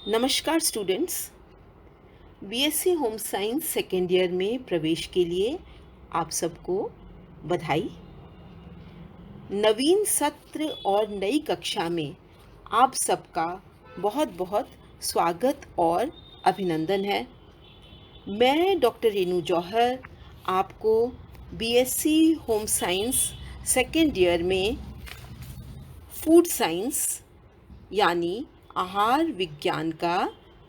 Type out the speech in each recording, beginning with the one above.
नमस्कार students. BSc home science second year में प्रवेश के लिए आप सबको बधाई। नवीन सत्र और नई कक्षा में आप सबका बहुत बहुत स्वागत और अभिनंदन है। मैं डॉक्टर रेनू जौहर आपको BSc home science second year में फूड साइंस यानी आहार विज्ञान का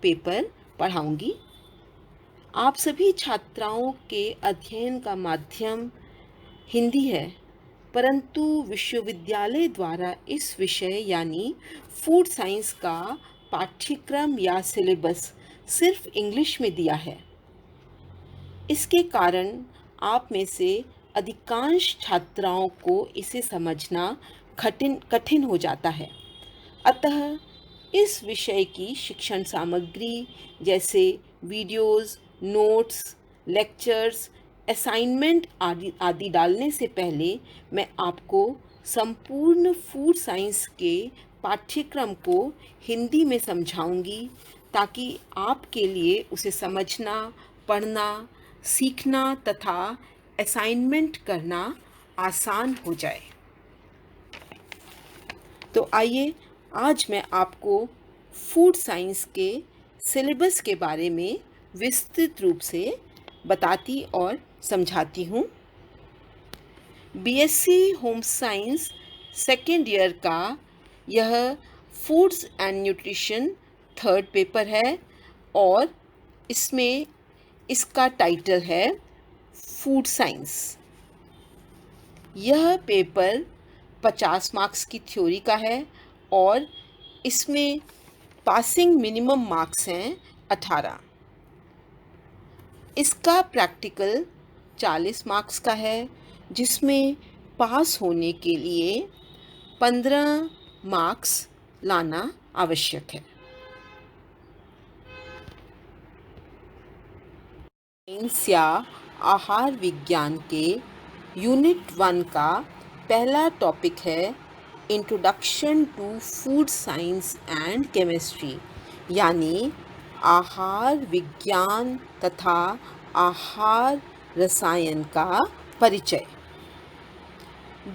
पेपर पढ़ाऊंगी। आप सभी छात्राओं के अध्ययन का माध्यम हिंदी है, परंतु विश्वविद्यालय द्वारा इस विषय यानी फूड साइंस का पाठ्यक्रम या सिलेबस सिर्फ इंग्लिश में दिया है। इसके कारण आप में से अधिकांश छात्राओं को इसे समझना कठिन हो जाता है। अतः इस विषय की शिक्षण सामग्री जैसे वीडियोस, नोट्स, लेक्चर्स, असाइनमेंट आदि डालने से पहले मैं आपको संपूर्ण फूड साइंस के पाठ्यक्रम को हिंदी में समझाऊंगी ताकि आपके लिए उसे समझना, पढ़ना, सीखना तथा असाइनमेंट करना आसान हो जाए। तो आइए आज मैं आपको फूड साइंस के सिलेबस के बारे में विस्तृत रूप से बताती और समझाती हूँ। BSc home science second year का यह foods and nutrition third paper है और इसमें इसका टाइटल है फूड साइंस। यह पेपर 50 मार्क्स की थ्योरी का है और इसमें पासिंग मिनिमम मार्क्स हैं 18। इसका प्रैक्टिकल 40 मार्क्स का है जिसमें पास होने के लिए 15 मार्क्स लाना आवश्यक है। साइंस या आहार विज्ञान के यूनिट 1 का पहला टॉपिक है introduction to food science and chemistry यानी आहार विज्ञान तथा आहार रसायन का परिचय।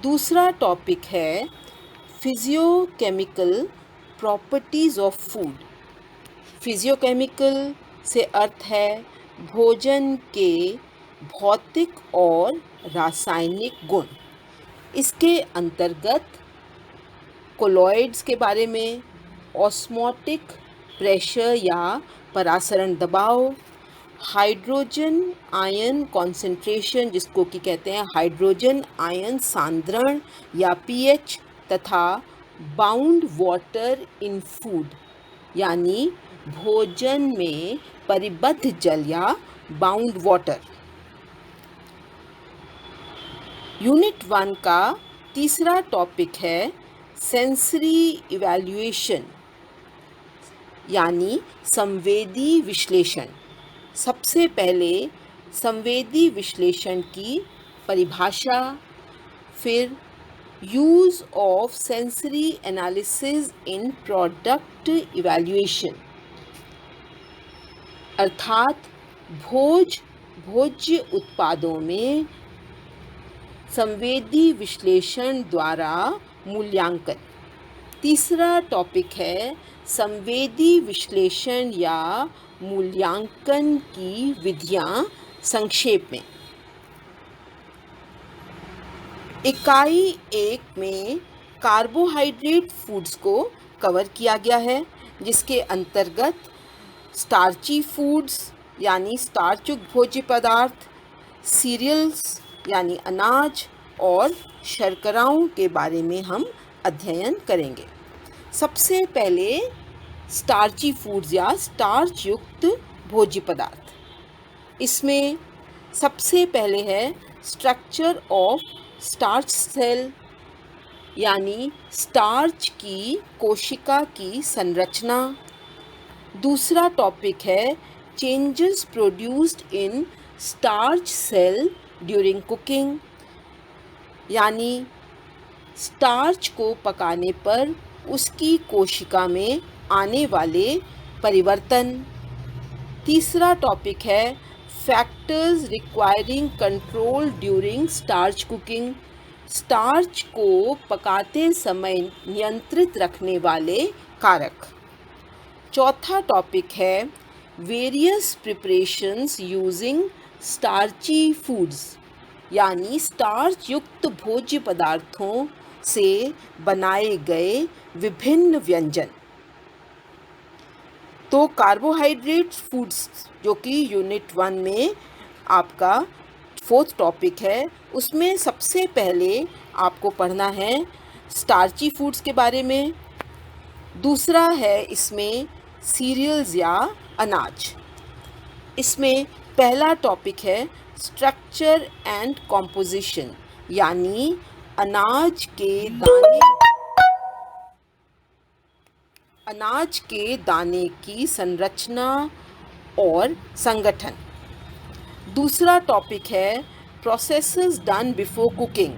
दूसरा टॉपिक है physicochemical properties of food. Physicochemical से अर्थ है भोजन के भौतिक और रासायनिक गुण। इसके अंतर्गत कोलॉइड्स के बारे में, ऑस्मोटिक प्रेशर या परासरण दबाव, हाइड्रोजन आयन कॉन्सेंट्रेशन जिसको कि कहते हैं हाइड्रोजन आयन सांद्रण या पीएच तथा बाउंड वाटर इन फूड यानी भोजन में परिबद्ध जल या बाउंड वाटर। यूनिट 1 का तीसरा टॉपिक है सेंसरी इवैल्यूएशन यानी संवेदी विश्लेषण। सबसे पहले संवेदी विश्लेषण की परिभाषा, फिर use of sensory analysis in product evaluation अर्थात भोज्य उत्पादों में संवेदी विश्लेषण द्वारा मूल्यांकन। तीसरा टॉपिक है संवेदी विश्लेषण या मूल्यांकन की विधियां संक्षेप में। इकाई 1 में कार्बोहाइड्रेट फूड्स को कवर किया गया है जिसके अंतर्गत स्टार्ची फूड्स यानी स्टार्च युक्त भोज्य पदार्थ, सीरियल्स यानी अनाज और शर्कराओं के बारे में हम अध्ययन करेंगे। सबसे पहले स्टार्ची फूड्स या स्टार्च युक्त भोज्य पदार्थ। इसमें सबसे पहले है स्ट्रक्चर ऑफ स्टार्च सेल यानी स्टार्च की कोशिका की संरचना। दूसरा टॉपिक है changes produced in starch cell during cooking यानी स्टार्च को पकाने पर उसकी कोशिका में आने वाले परिवर्तन। तीसरा टॉपिक है factors requiring control during starch cooking, starch को पकाते समय नियंत्रित रखने वाले कारक। चौथा टॉपिक है various preparations using starchy foods, यानी स्टार्च युक्त भोज्य पदार्थों से बनाए गए विभिन्न व्यंजन। तो कार्बोहाइड्रेट फूड्स जो कि यूनिट 1 में आपका 4th टॉपिक है, उसमें सबसे पहले आपको पढ़ना है स्टार्ची फूड्स के बारे में। दूसरा है इसमें सीरियल्स या अनाज। इसमें पहला टॉपिक है स्ट्रक्चर एंड कॉम्पोजिशन, यानी अनाज के दाने की संरचना और संगठन। दूसरा टॉपिक है प्रोसेसेस डन बिफोर कुकिंग,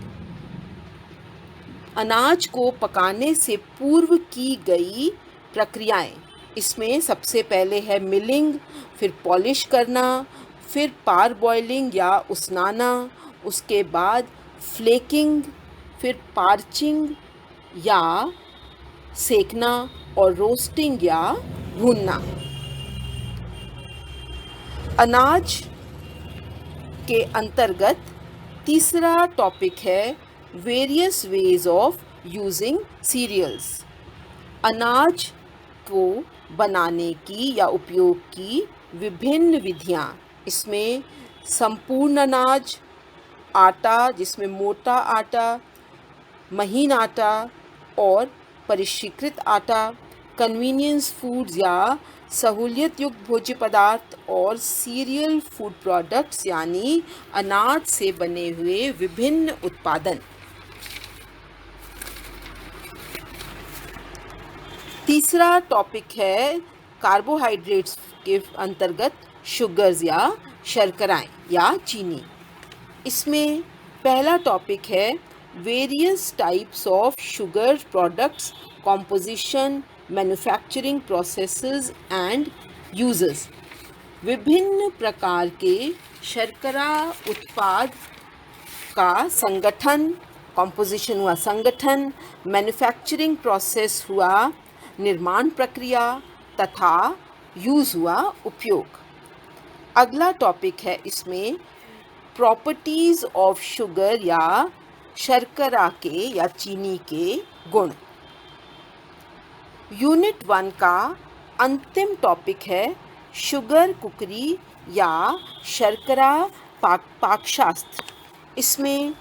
अनाज को पकाने से पूर्व की गई प्रक्रियाएं। इसमें सबसे पहले है मिलिंग, फिर पॉलिश करना, फिर पार बॉइलिंग या उसनाना, उसके बाद फ्लेकिंग, फिर पार्चिंग या सेकना और रोस्टिंग या भूनना। अनाज के अंतर्गत तीसरा टॉपिक है various ways of using cereals, अनाज को बनाने की या उपयोग की विभिन्न विधियाँ। इसमें संपूर्ण अनाज, आटा जिसमें मोटा आटा, महीन आटा और परिष्कृत आटा, कन्वीनियंस फूड्स या सहूलियत युक्त भोज्य पदार्थ, और सीरियल फूड प्रोडक्ट्स यानी अनाज से बने हुए विभिन्न उत्पादन। तीसरा टॉपिक है कार्बोहाइड्रेट्स के अंतर्गत शुगर्स या शर्कराएं या चीनी। इसमें पहला टॉपिक है various types of sugar products, composition, manufacturing processes and uses. विभिन्न प्रकार के शर्करा उत्पाद का संगठन, कॉम्पोजिशन हुआ संगठन, मैन्युफैक्चरिंग प्रोसेस हुआ निर्माण प्रक्रिया, तथा यूज़ हुआ उपयोग। अगला टॉपिक है इसमें प्रॉपर्टीज़ ऑफ शुगर या शर्करा के या चीनी के गुण। यूनिट 1 का अंतिम टॉपिक है शुगर कुकरी या शर्करा पाकशास्त्र। इसमें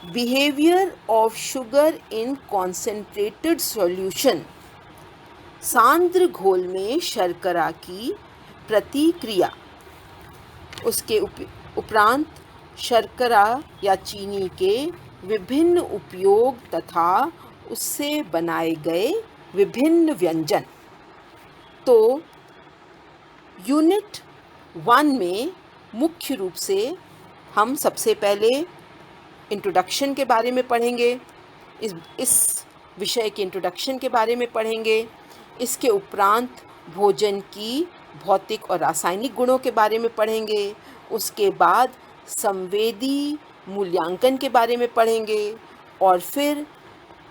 behaviour of sugar in concentrated solution, सांद्र घोल में शर्करा की प्रतिक्रिया। उसके उपरांत शर्करा या चीनी के विभिन्न उपयोग तथा उससे बनाए गए विभिन्न व्यंजन। तो यूनिट 1 में मुख्य रूप से हम सबसे पहले इंट्रोडक्शन के बारे में पढ़ेंगे, इस विषय के इंट्रोडक्शन के बारे में पढ़ेंगे। इसके उपरांत भोजन की भौतिक और रासायनिक गुणों के बारे में पढ़ेंगे। उसके बाद संवेदी मूल्यांकन के बारे में पढ़ेंगे और फिर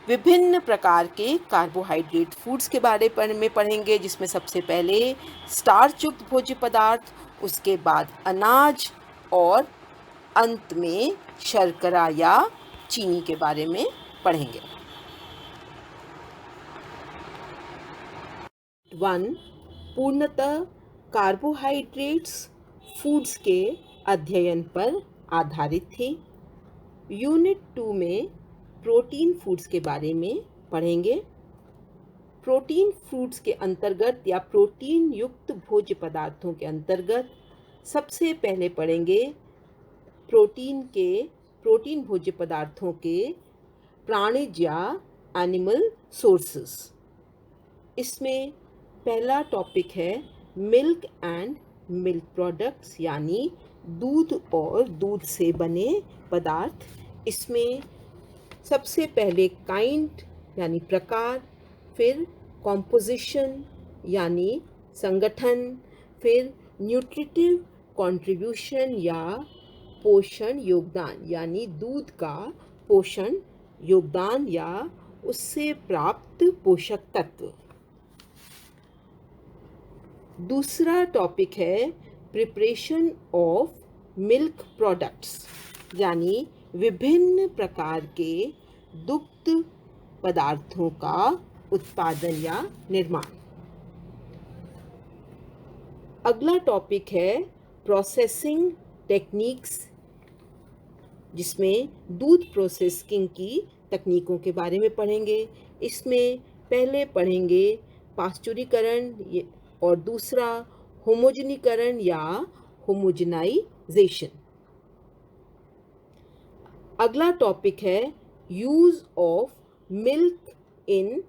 विभिन्न प्रकार के कार्बोहाइड्रेट फूड्स के बारे में पढ़ेंगे, जिसमें सबसे पहले स्टार्च युक्त भोज्य पदार्थ, उसके बाद अनाज और अंत में शर्करा या चीनी के बारे में पढ़ेंगे। 1 पूर्णतः कार्बोहाइड्रेट्स फूड्स के अध्ययन पर आधारित थी। यूनिट 2 में प्रोटीन फूड्स के बारे में पढ़ेंगे। प्रोटीन फूड्स के अंतर्गत या प्रोटीन युक्त भोज्य पदार्थों के अंतर्गत सबसे पहले पढ़ेंगे प्रोटीन भोज्य पदार्थों के प्राणिज या एनिमल सोर्सेस। इसमें पहला टॉपिक है मिल्क एंड मिल्क प्रोडक्ट्स, यानी दूध और दूध से बने पदार्थ। इसमें सबसे पहले काइंड यानी प्रकार, फिर कॉम्पोजिशन, यानी संगठन, फिर न्यूट्रिटिव कंट्रीब्यूशन या पोषण योगदान यानी दूध का पोषण योगदान या उससे प्राप्त पोषक तत्व। दूसरा टॉपिक है प्रिपरेशन ऑफ मिल्क प्रोडक्ट्स यानी विभिन्न प्रकार के दुग्ध पदार्थों का उत्पादन या निर्माण। अगला टॉपिक है प्रोसेसिंग टेक्निक्स, जिसमें दूध प्रोसेसिंग की तकनीकों के बारे में पढ़ेंगे। इसमें पहले पढ़ेंगे पाश्चुरीकरण और दूसरा होमोजेनीकरण या होमोजेनाइजेशन। अगला टॉपिक है use of milk in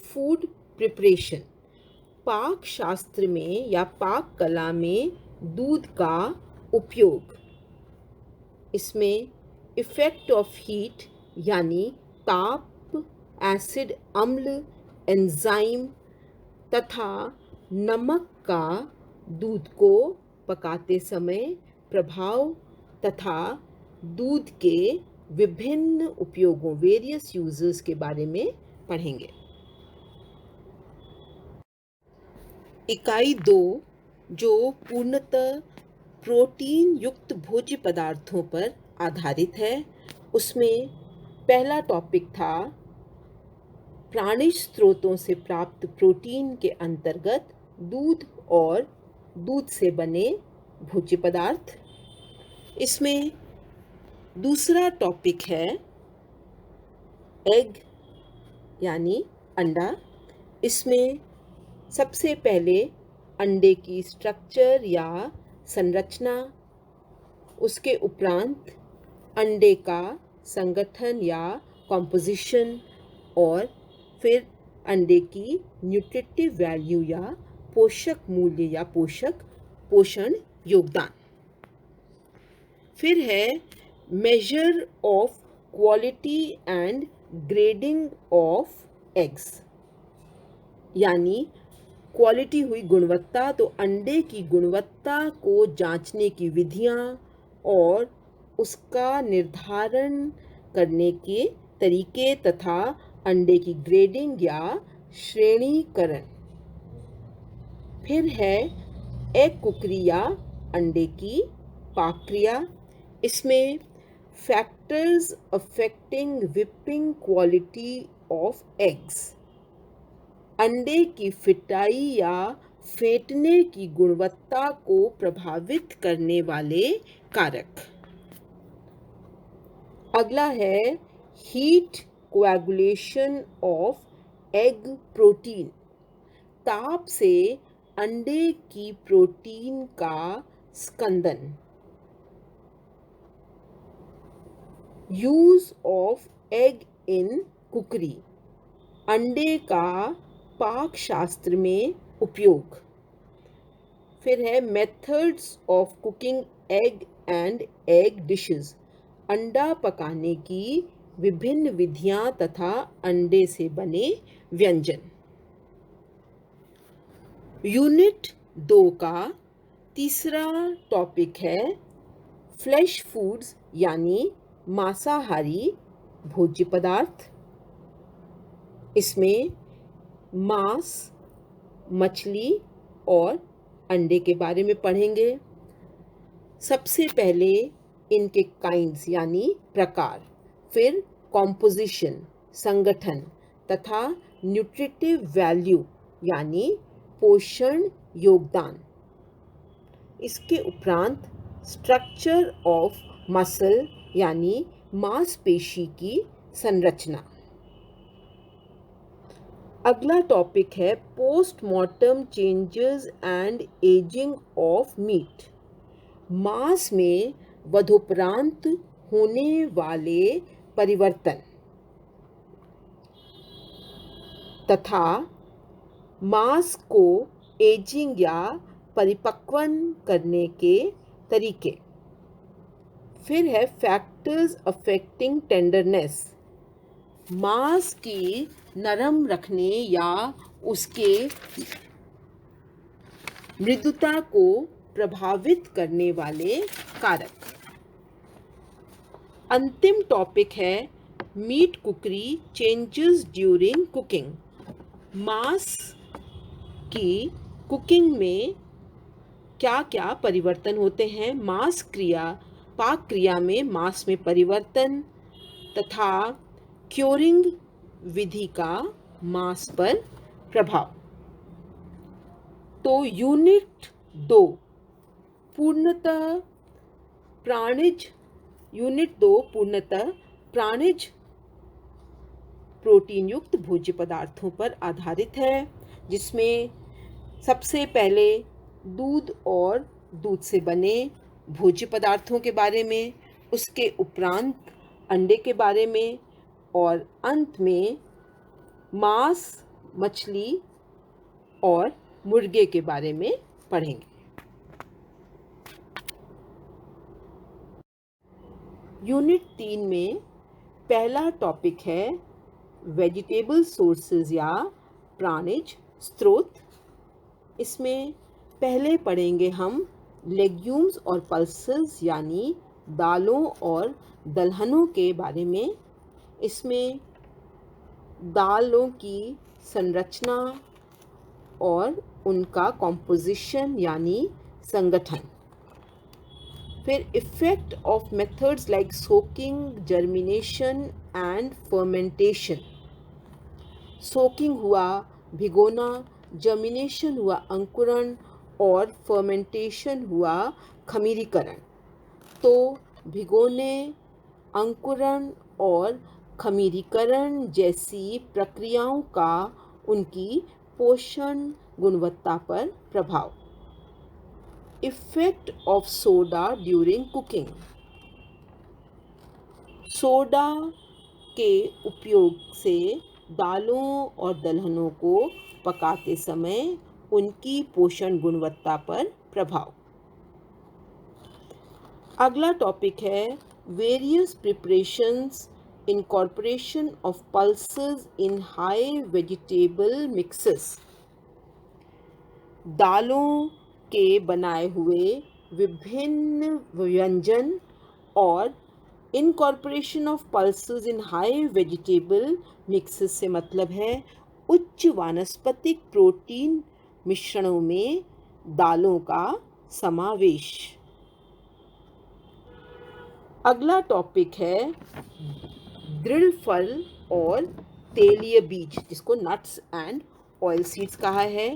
food preparation, पाक शास्त्र में या पाक कला में दूध का उपयोग। इसमें इफेक्ट ऑफ हीट यानी ताप, एसिड अम्ल, एंजाइम तथा नमक का दूध को पकाते समय प्रभाव तथा दूध के विभिन्न उपयोगों वेरियस यूजेस के बारे में पढ़ेंगे। इकाई 2 जो पूर्णतः प्रोटीन युक्त भोज्य पदार्थों पर आधारित है, उसमें पहला टॉपिक था प्राणिज स्रोतों से प्राप्त प्रोटीन के अंतर्गत दूध और दूध से बने भोज्य पदार्थ। इसमें दूसरा टॉपिक है एग यानी अंडा। इसमें सबसे पहले अंडे की स्ट्रक्चर या संरचना, उसके उपरांत अंडे का संगठन या कॉम्पोजिशन और फिर अंडे की न्यूट्रिटिव वैल्यू या पोषक मूल्य या पोषण योगदान। फिर है measure of quality and grading of eggs यानी क्वालिटी हुई गुणवत्ता, तो अंडे की गुणवत्ता को जांचने की विधियां और उसका निर्धारण करने के तरीके तथा अंडे की ग्रेडिंग या श्रेणीकरण। फिर है एग कुकरी या अंडे की प्रक्रिया। इसमें factors affecting whipping quality of eggs, अंडे की फिटाई या फेंटने की गुणवत्ता को प्रभावित करने वाले कारक। अगला है heat coagulation of egg protein, ताप से अंडे की प्रोटीन का स्कंदन। यूज ऑफ एग इन कुकरी, अंडे का पाक शास्त्र में उपयोग। फिर है methods of cooking egg and egg dishes, अंडा पकाने की विभिन्न विधियां तथा अंडे से बने व्यंजन। यूनिट 2 का तीसरा टॉपिक है फ्लैश फूड्स यानी मांसाहारी भोज्य पदार्थ। इसमें मांस, मछली और अंडे के बारे में पढ़ेंगे। सबसे पहले इनके काइंड्स यानी प्रकार, फिर कॉम्पोजिशन संगठन तथा न्यूट्रिटिव वैल्यू यानी पोषण योगदान। इसके उपरांत स्ट्रक्चर ऑफ मसल यानी मांसपेशी की संरचना। अगला टॉपिक है postmortem changes and ageing of meat, मांस में वधोपरांत होने वाले परिवर्तन तथा मांस को एजिंग या परिपक्वन करने के तरीके। फिर है फैक्टर्स अफेक्टिंग टेंडरनेस, मांस की नरम रखने या उसके मृदुता को प्रभावित करने वाले कारक। अंतिम टॉपिक है मीट कुकरी चेंजेस ड्यूरिंग कुकिंग। मांस की कुकिंग में क्या क्या परिवर्तन होते हैं। पाक क्रिया में मांस में परिवर्तन तथा क्योरिंग विधि का मांस पर प्रभाव। तो यूनिट 2 पूर्णतः प्राणिज प्रोटीन युक्त भोज्य पदार्थों पर आधारित है, जिसमें सबसे पहले दूध और दूध से बने भोज्य पदार्थों के बारे में, उसके उपरांत अंडे के बारे में और अंत में मांस, मछली और मुर्गे के बारे में पढ़ेंगे। यूनिट 3 में पहला टॉपिक है वेजिटेबल सोर्सेज या प्राणिज स्रोत। इसमें पहले पढ़ेंगे हम लेग्यूम्स और पल्सेस यानी दालों और दलहनों के बारे में। इसमें दालों की संरचना और उनका कॉम्पोजिशन यानी संगठन। फिर effect of methods like soaking, germination and fermentation. Soaking हुआ भिगोना, जर्मिनेशन हुआ अंकुरण और फर्मेंटेशन हुआ खमीरीकरण। तो भिगोने, अंकुरण और खमीरीकरण जैसी प्रक्रियाओं का उनकी पोषण गुणवत्ता पर प्रभाव। Effect of soda during cooking. Soda के उपयोग से दालों और दलहनों को पकाते समय उनकी पोषण गुणवत्ता पर प्रभाव। अगला टॉपिक है various preparations incorporation of pulses in high vegetable mixes. दालों के बनाए हुए विभिन्न व्यंजन और incorporation of pulses in high vegetable mixes से मतलब है उच्च वानस्पतिक प्रोटीन मिश्रणों में दालों का समावेश। अगला टॉपिक है दृढ़ फल और तेलीय बीज, जिसको नट्स एंड ऑयल सीड्स कहा है।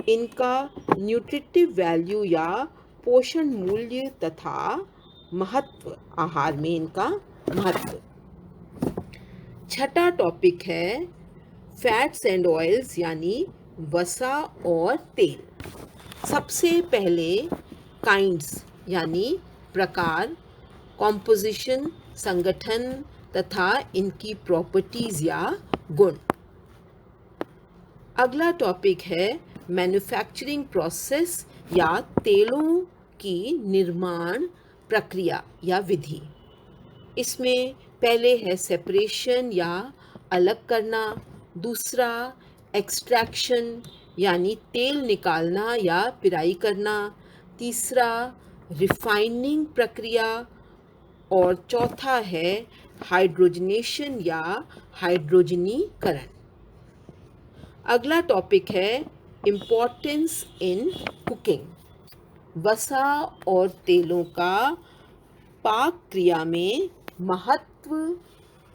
इनका न्यूट्रिटिव वैल्यू या पोषण मूल्य तथा महत्व, आहार में इनका महत्व। छठा टॉपिक है फैट्स एंड ऑयल्स यानी वसा और तेल। सबसे पहले काइंड्स यानी प्रकार, कॉम्पोजिशन, संगठन तथा इनकी प्रॉपर्टीज या गुण। अगला टॉपिक है मैन्युफैक्चरिंग प्रोसेस या तेलों की निर्माण प्रक्रिया या विधि। इसमें पहले है सेपरेशन या अलग करना, दूसरा एक्सट्रैक्शन यानी तेल निकालना या पिराई करना, तीसरा रिफाइनिंग प्रक्रिया और चौथा है हाइड्रोजनेशन या हाइड्रोजनीकरण। अगला टॉपिक है इम्पोर्टेंस इन कुकिंग। वसा और तेलों का पाक क्रिया में महत्व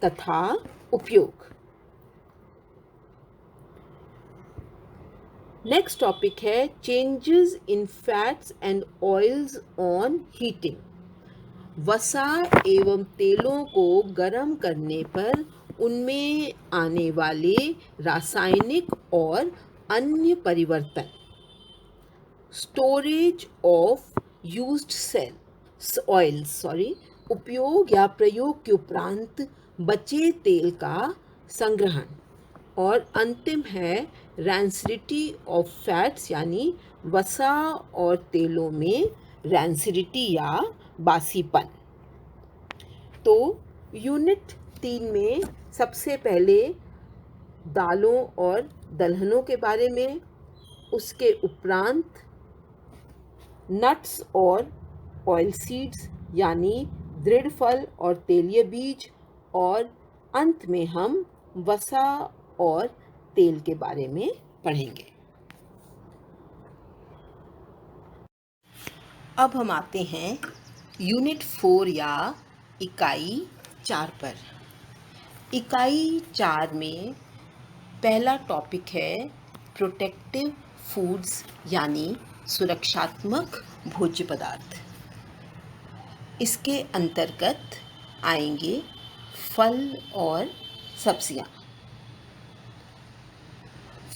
तथा उपयोग। नेक्स्ट टॉपिक है changes in fats and oils on heating. वसा एवं तेलों को गर्म करने पर उनमें आने वाले रासायनिक और अन्य परिवर्तन। स्टोरेज ऑफ यूज्ड ऑयल्स उपयोग या प्रयोग के उपरांत बचे तेल का संग्रहण। और अंतिम है रैंसिडिटी ऑफ फैट्स यानी वसा और तेलों में रैंसिडिटी या बासीपन। तो यूनिट 3 में सबसे पहले दालों और दलहनों के बारे में, उसके उपरांत नट्स और ऑयल सीड्स यानी दृढ़ फल और तेलीय बीज, और अंत में हम वसा और तेल के बारे में पढ़ेंगे। अब हम आते हैं यूनिट 4 या इकाई 4 पर। इकाई 4 में पहला टॉपिक है प्रोटेक्टिव फूड्स यानी सुरक्षात्मक भोज्य पदार्थ। इसके अंतर्गत आएंगे फल और सब्जियां।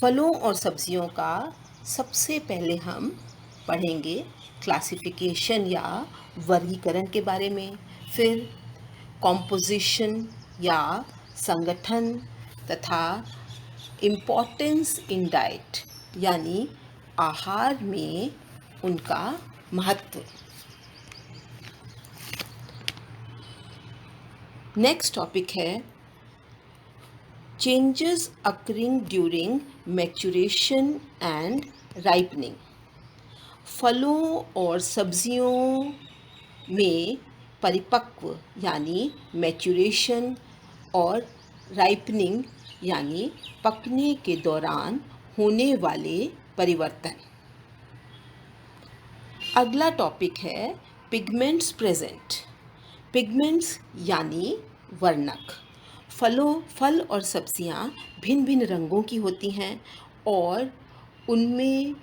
फलों और सब्जियों का सबसे पहले हम पढ़ेंगे क्लासिफिकेशन या वर्गीकरण के बारे में, फिर कॉम्पोजिशन या संगठन तथा इम्पोर्टेंस इन डाइट यानी आहार में उनका महत्व। नेक्स्ट टॉपिक है changes occurring during maturation and ripening. फलों और सब्जियों में परिपक्व यानी मैच्योरेशन और राइपनिंग यानी पकने के दौरान होने वाले परिवर्तन। अगला टॉपिक है पिगमेंट्स प्रेजेंट। पिगमेंट्स यानी वर्णक। फल और सब्जियां भिन्न भिन्न रंगों की होती हैं और उनमें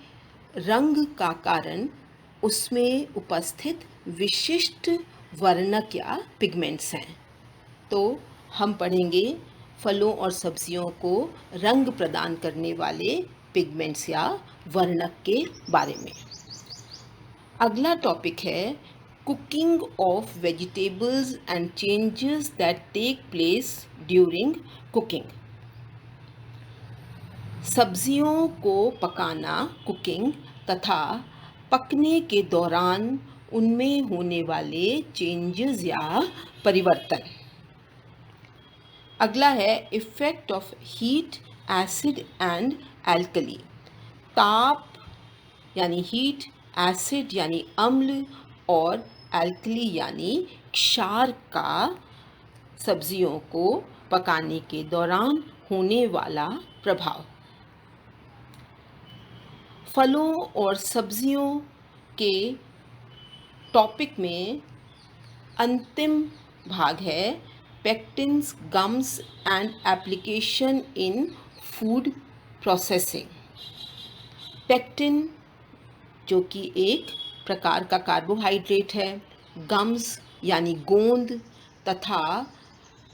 रंग का कारण उसमें उपस्थित विशिष्ट वर्णक या पिगमेंट्स हैं। तो हम पढ़ेंगे फलों और सब्जियों को रंग प्रदान करने वाले पिगमेंट्स या वर्णक के बारे में। अगला टॉपिक है cooking of vegetables and changes that take place during cooking. सब्जियों को पकाना कुकिंग तथा पकने के दौरान उनमें होने वाले चेंजेस या परिवर्तन। अगला है effect of heat, acid and alkali. ताप यानी हीट, एसिड यानी अम्ल और एल्कली यानी क्षार का सब्जियों को पकाने के दौरान होने वाला प्रभाव। फलों और सब्जियों के टॉपिक में अंतिम भाग है pectins, gums and application in food processing. Pectin जो कि एक प्रकार का कार्बोहाइड्रेट है, गम्स यानी गोंद तथा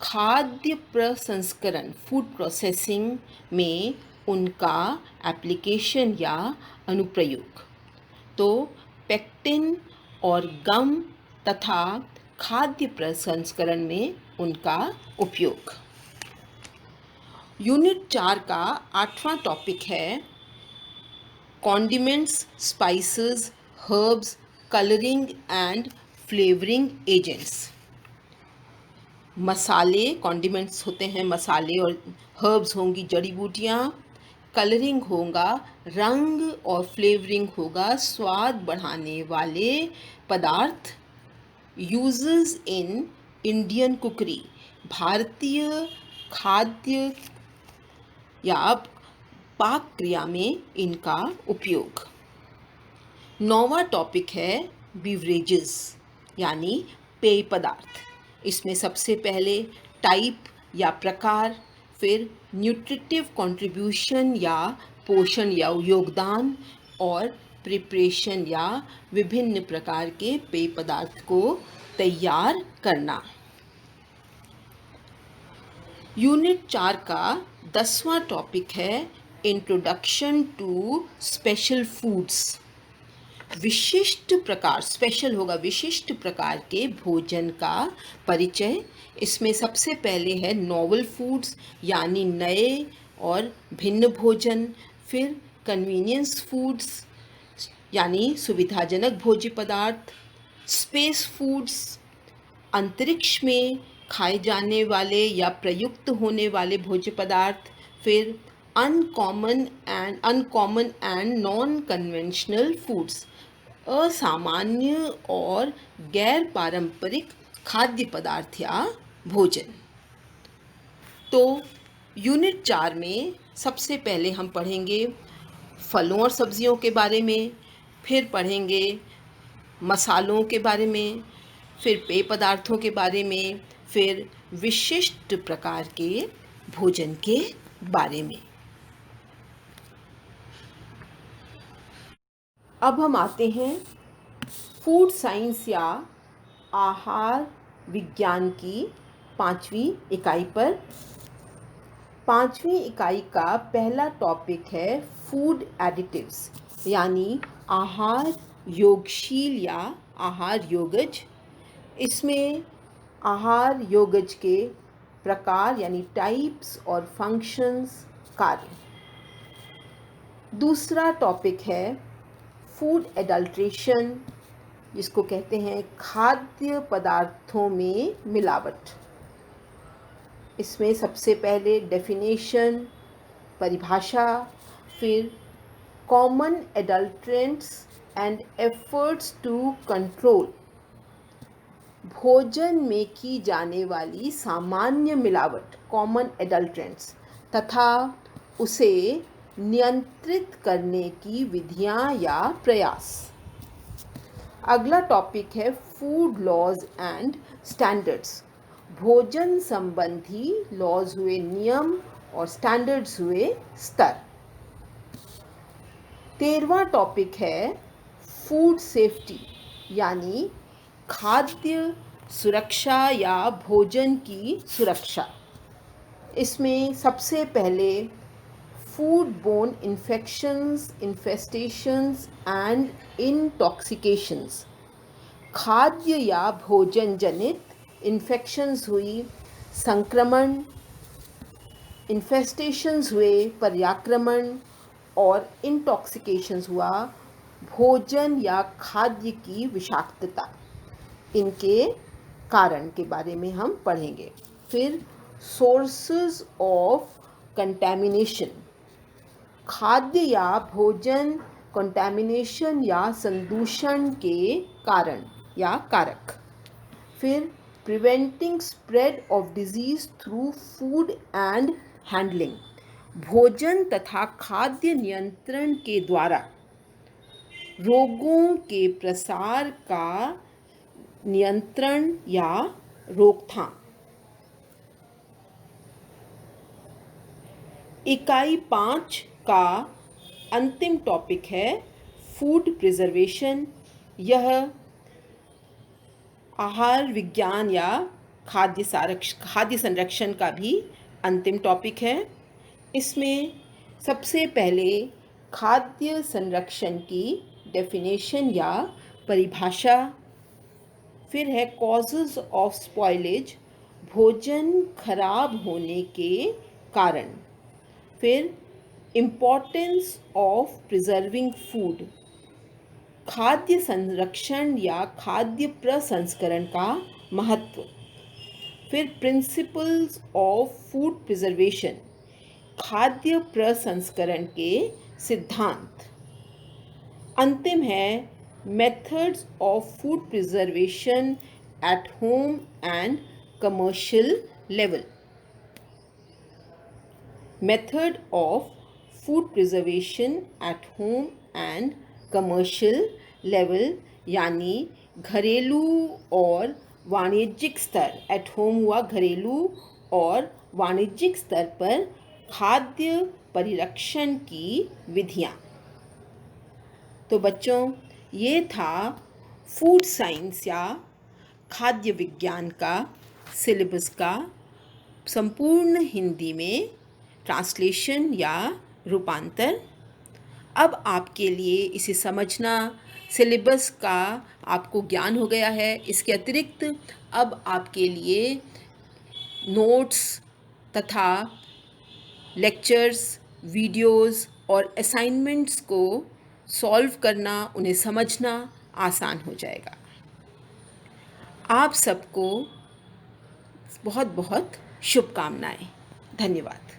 खाद्य प्रसंस्करण फूड प्रोसेसिंग में उनका एप्लीकेशन या अनुप्रयोग। तो पेक्टिन और गम तथा खाद्य प्रसंस्करण में उनका उपयोग। यूनिट 4 का 8वां टॉपिक है condiments, spices, herbs, colouring and flavouring agents. मसाले, कॉन्डिमेंट्स होते हैं मसाले, और हर्ब्स होंगी जड़ी बूटियाँ, कलरिंग होगा रंग और फ्लेवरिंग होगा स्वाद बढ़ाने वाले पदार्थ। यूजेस इन इंडियन कुकरी, भारतीय खाद्य या पाक क्रिया में इनका उपयोग। 9वां टॉपिक है बीवरेजेस यानी पेय पदार्थ। इसमें सबसे पहले टाइप या प्रकार, फिर न्यूट्रिटिव कंट्रीब्यूशन या पोषण या योगदान, और प्रिपरेशन या विभिन्न प्रकार के पेय पदार्थ को तैयार करना। यूनिट 4 का 10वां टॉपिक है इंट्रोडक्शन टू स्पेशल फूड्स। विशिष्ट प्रकार, स्पेशल होगा विशिष्ट प्रकार के भोजन का परिचय। इसमें सबसे पहले है नोवेल फूड्स यानी नए और भिन्न भोजन, फिर कन्वीनियंस फूड्स यानी सुविधाजनक भोज्य पदार्थ, स्पेस फूड्स अंतरिक्ष में खाए जाने वाले या प्रयुक्त होने वाले भोज्य पदार्थ, फिर uncommon and non conventional foods असामान्य और गैर पारंपरिक खाद्य पदार्थ या भोजन। तो यूनिट 4 में सबसे पहले हम पढ़ेंगे फलों और सब्जियों के बारे में, फिर पढ़ेंगे मसालों के बारे में, फिर पेय पदार्थों के बारे में, फिर विशिष्ट प्रकार के भोजन के बारे में। अब हम आते हैं फूड साइंस या आहार विज्ञान की 5वीं इकाई पर। 5वीं इकाई का पहला टॉपिक है फूड एडिटिव्स, यानी आहार योगशील या आहार योगज। इसमें आहार योगज के प्रकार यानी टाइप्स और फंक्शंस, कार्य। दूसरा टॉपिक है फूड एडल्ट्रेशन, जिसको कहते हैं खाद्य पदार्थों में मिलावट। इसमें सबसे पहले डेफिनेशन, परिभाषा, फिर common adulterants and efforts to control, भोजन में की जाने वाली सामान्य मिलावट, कॉमन एडल्ट्रेंट्स, तथा उसे नियंत्रित करने की विधियां या प्रयास। अगला टॉपिक है फूड लॉज एंड स्टैंडर्ड्स, भोजन संबंधी लॉज हुए नियम और स्टैंडर्ड्स हुए स्तर। 13वां टॉपिक है फूड सेफ्टी, यानी खाद्य सुरक्षा या भोजन की सुरक्षा। इसमें सबसे पहले फूड बोर्न इन्फेक्शंस, इन्फेस्टेशंस एंड इंटॉक्सिकेशंस, खाद्य या भोजन जनित इन्फेक्शंस हुई, संक्रमण, इन्फेस्टेशंस हुए, पर्याक्रमण, और इंटॉक्सिकेशंस हुआ भोजन या खाद्य की विषाक्तता। इनके कारण के बारे में हम पढ़ेंगे। फिर सोर्सेस ऑफ कंटैमिनेशन, खाद्य या भोजन कंटैमिनेशन या संदूषण के कारण या कारक। फिर preventing spread of disease through food and handling, भोजन तथा खाद्य नियंत्रण के द्वारा रोगों के प्रसार का नियंत्रण या रोकथाम। इकाई 5 का अंतिम टॉपिक है फूड प्रिजर्वेशन। यह आहार विज्ञान या खाद्य संरक्षण का भी अंतिम टॉपिक है। इसमें सबसे पहले खाद्य संरक्षण की डेफिनेशन या परिभाषा, फिर है कॉजेज ऑफ स्पॉइलेज, भोजन खराब होने के कारण, फिर इम्पोर्टेंस ऑफ प्रिजर्विंग फूड, खाद्य संरक्षण या खाद्य प्रसंस्करण का महत्व, फिर प्रिंसिपल्स ऑफ फूड प्रिजर्वेशन, खाद्य प्रसंस्करण के सिद्धांत। अंतिम है methods of food preservation at home and commercial level. Method of food preservation at home and commercial level, यानी घरेलू और वाणिज्यिक स्तर, एट होम हुआ घरेलू और वाणिज्यिक स्तर पर खाद्य परिरक्षण की विधियाँ। तो बच्चों, ये था फूड साइंस या खाद्य विज्ञान का सिलेबस का संपूर्ण हिंदी में ट्रांसलेशन या रूपांतर। अब आपके लिए इसे समझना, सिलेबस का आपको ज्ञान हो गया है। इसके अतिरिक्त अब आपके लिए नोट्स तथा लेक्चर्स, वीडियोस और असाइनमेंट्स को सॉल्व करना, उन्हें समझना आसान हो जाएगा। आप सबको बहुत बहुत शुभकामनाएं। धन्यवाद।